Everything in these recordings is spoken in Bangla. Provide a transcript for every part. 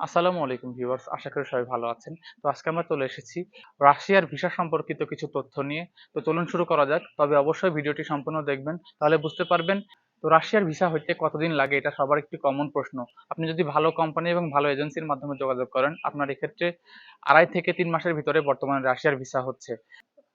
আসসালামু আলাইকুম ভিউয়ার্স, আশা করি সবাই ভালো আছেন। তো আজকে আমরা চলে এসেছি রাশিয়ার ভিসা সম্পর্কিত কিছু তথ্য নিয়ে। তো চলুন শুরু করা যাক, তবে অবশ্যই ভিডিওটি সম্পূর্ণ দেখবেন, তাহলে বুঝতে পারবেন। তো রাশিয়ার ভিসা হইতে কতদিন লাগে, এটা সবার একটি কমন প্রশ্ন। আপনি যদি ভালো কোম্পানি এবং ভালো এজেন্সির মাধ্যমে যোগাযোগ করেন, আপনার এক্ষেত্রে 2.5 থেকে 3 মাসের ভিতরে বর্তমানে রাশিয়ার ভিসা হচ্ছে।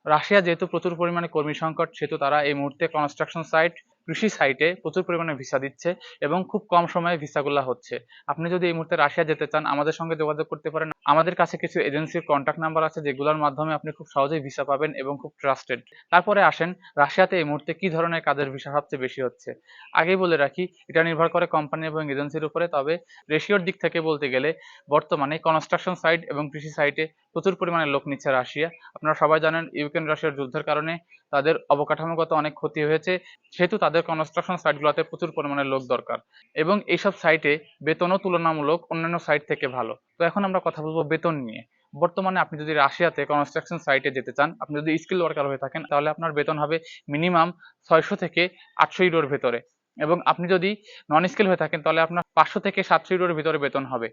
রাশিয়া যেহেতু প্রচুর পরিমাণে কর্মী সংকট, সেহেতু তারা এই মুহূর্তে কনস্ট্রাকশন সাইট, কৃষি সাইটে প্রচুর পরিমাণে ভিসা দিচ্ছে এবং খুব কম সময়ে ভিসাগুলো হচ্ছে। আপনি যদি এই মুহূর্তে রাশিয়া যেতে চান, আমাদের সঙ্গে যোগাযোগ করতে পারেন। আমাদের কাছে কিছু এজেন্সির কন্ট্যাক্ট নাম্বার আছে, যেগুলোর মাধ্যমে আপনি খুব সহজেই ভিসা পাবেন এবং খুব ট্রাস্টেড। তারপরে আসেন, রাশিয়াতে এই মুহূর্তে কি ধরনের কাজের ভিসা সবচেয়ে বেশি হচ্ছে। আগেই বলে রাখি, এটা নির্ভর করে কোম্পানি এবং এজেন্সির উপরে, তবে রেশিওর দিক থেকে বলতে গেলে বর্তমানে কনস্ট্রাকশন সাইট এবং কৃষি সাইটে প্রচুর পরিমাণে লোক নিচ্ছে রাশিয়া। আপনারা সবাই জানেন, ইউক্রেন রাশিয়ার যুদ্ধের কারণে তাদের অবকাঠামোগত অনেক ক্ষতি হয়েছে, সেহেতু তাদের কনস্ট্রাকশন সাইটগুলোতে প্রচুর পরিমাণে লোক দরকার এবং এইসব সাইটে বেতনও তুলনামূলক অন্যান্য সাইট থেকে ভালো। তো এখন আমরা কথা বলবো বেতন নিয়ে। বর্তমানে আপনি যদি রাশিয়াতে কনস্ট্রাকশন সাইটে যেতে চান, আপনি যদি স্কিল ওয়ার্কার হয়ে থাকেন, তাহলে আপনার বেতন হবে মিনিমাম 600 থেকে 800 ইউরোর ভেতরে, এবং আপনি যদি নন স্কিল হয়ে থাকেন, তাহলে আপনার 500 থেকে 700 ইউরোর ভিতরে বেতন হবে।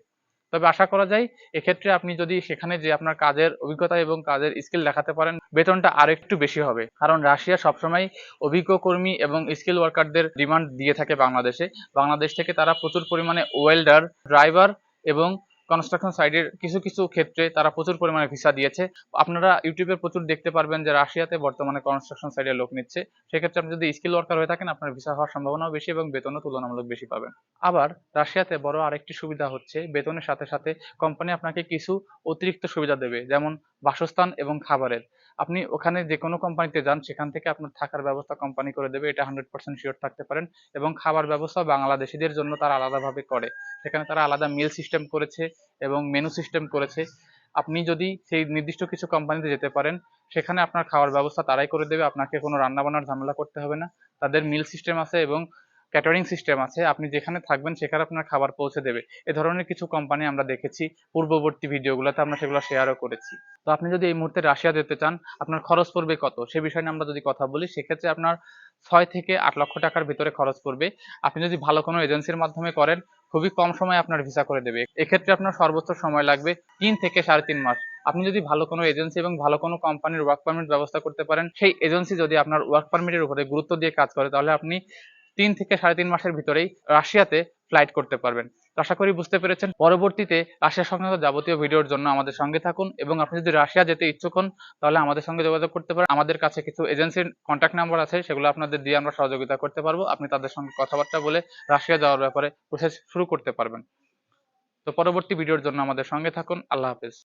তবে আশা করা যায়, এক্ষেত্রে আপনি যদি সেখানে যে আপনার কাজের অভিজ্ঞতা এবং কাজের স্কিল দেখাতে পারেন, বেতনটা আরো একটু বেশি হবে। কারণ রাশিয়া সবসময় অভিজ্ঞ কর্মী এবং স্কিল ওয়ার্কারদের ডিমান্ড দিয়ে থাকে বাংলাদেশে। বাংলাদেশ থেকে তারা প্রচুর পরিমাণে ওয়েল্ডার, ড্রাইভার এবং কনস্ট্রাকশন সাইডের কিছু কিছু ক্ষেত্রে তারা প্রচুর পরিমাণে ভিসা দিয়েছে। আপনারা ইউটিউবে প্রচুর দেখতে পারবেন যে রাশিয়াতে বর্তমানে কনস্ট্রাকশন সাইডে লোক নিচ্ছে। সেক্ষেত্রে আপনি যদি স্কিল ওয়ার্কার হয়ে থাকেন, আপনার ভিসা হওয়ার সম্ভাবনাও বেশি এবং বেতনও তুলনামূলক বেশি পাবেন। আবার রাশিয়াতে বড় আরেকটি সুবিধা হচ্ছে, বেতনের সাথে সাথে কোম্পানি আপনাকে কিছু অতিরিক্ত সুবিধা দেবে, যেমন বাসস্থান এবং খাবারের। আপনি ওখানে যে কোনো কোম্পানিতে যান, সেখান থেকে আপনার থাকার ব্যবস্থা কোম্পানি করে দেবে, এটা 100% শিওর থাকতে পারেন। এবং খাবার ব্যবস্থা বাংলাদেশিদের জন্য তারা আলাদাভাবে করে, সেখানে তারা আলাদা মিল সিস্টেম করেছে এবং মেনু সিস্টেম করেছে। আপনি যদি সেই নির্দিষ্ট কিছু কোম্পানিতে যেতে পারেন, সেখানে আপনার খাওয়ার ব্যবস্থা তারাই করে দেবে, আপনাকে কোনো রান্না বান্নার ঝামেলা করতে হবে না। তাদের মিল সিস্টেম আছে এবং ক্যাটারিং সিস্টেম আছে, আপনি যেখানে থাকবেন সেখানে আপনার খাবার পৌঁছে দেবে। এ ধরনের কিছু কোম্পানি আমরা দেখেছি পূর্ববর্তী ভিডিওগুলোতে, আমরা সেগুলো শেয়ারও করেছি। তো আপনি যদি এই মুহূর্তে রাশিয়া যেতে চান, আপনার খরচ পড়বে কত সে বিষয়ে নিয়ে আমরা যদি কথা বলি, সেক্ষেত্রে আপনার 6 থেকে 8 লক্ষ টাকার ভিতরে খরচ পড়বে। আপনি যদি ভালো কোনো এজেন্সির মাধ্যমে করেন, খুবই কম সময়ে আপনার ভিসা করে দেবে। এক্ষেত্রে আপনার সর্বোচ্চ সময় লাগবে 3 থেকে 3.5 মাস। আপনি যদি ভালো কোনো এজেন্সি এবং ভালো কোনো কোম্পানির ওয়ার্ক পারমিট ব্যবস্থা করতে পারেন, সেই এজেন্সি যদি আপনার ওয়ার্ক পারমিটের উপরে গুরুত্ব দিয়ে কাজ করে, তাহলে আপনি 3 থেকে 3.5 মাসের ভিতরেই রাশিয়াতে ফ্লাইট করতে পারবেন। তো আশা করি বুঝতে পেরেছেন। পরবর্তীতে রাশিয়া সংক্রান্ত যাবতীয় ভিডিওর জন্য আমাদের সঙ্গে থাকুন, এবং আপনি যদি রাশিয়া যেতে ইচ্ছুক হন, তাহলে আমাদের সঙ্গে যোগাযোগ করতে পারেন। আমাদের কাছে কিছু এজেন্সির কন্ট্যাক্ট নাম্বার আছে, সেগুলো আপনাদের দিয়ে আমরা সহযোগিতা করতে পারবো। আপনি তাদের সঙ্গে কথাবার্তা বলে রাশিয়া যাওয়ার ব্যাপারে প্রসেস শুরু করতে পারবেন। তো পরবর্তী ভিডিওর জন্য আমাদের সঙ্গে থাকুন। আল্লাহ হাফেজ।